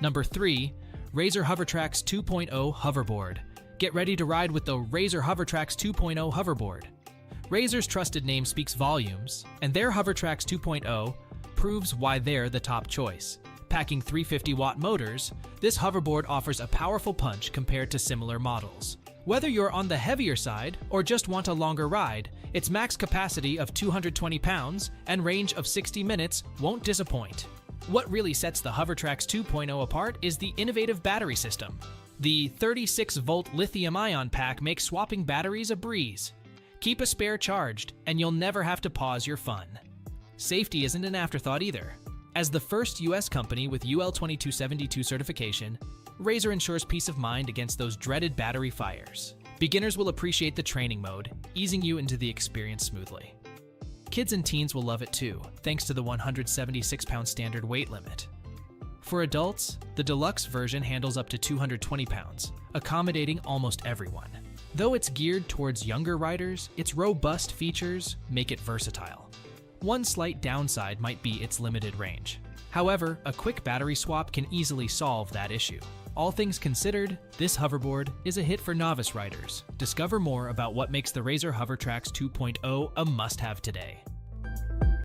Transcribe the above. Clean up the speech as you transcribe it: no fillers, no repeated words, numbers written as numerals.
Number 3. Razer Hovertrax 2.0 Hoverboard. Get ready to ride with the Razer Hovertrax 2.0 Hoverboard. Razer's trusted name speaks volumes, and their Hovertrax 2.0 proves why they're the top choice. Packing 350-watt motors, this hoverboard offers a powerful punch compared to similar models. Whether you're on the heavier side or just want a longer ride, its max capacity of 220 pounds and range of 60 minutes won't disappoint. What really sets the Hovertrax 2.0 apart is the innovative battery system. The 36-volt lithium-ion pack makes swapping batteries a breeze. Keep a spare charged, and you'll never have to pause your fun. Safety isn't an afterthought either. As the first US company with UL 2272 certification, Razer ensures peace of mind against those dreaded battery fires. Beginners will appreciate the training mode, easing you into the experience smoothly. Kids and teens will love it too, thanks to the 176-pound standard weight limit. For adults, the deluxe version handles up to 220 pounds, accommodating almost everyone. Though it's geared towards younger riders, its robust features make it versatile. One slight downside might be its limited range. However, a quick battery swap can easily solve that issue. All things considered, this hoverboard is a hit for novice riders. Discover more about what makes the Razer Hovertrax 2.0 a must-have today.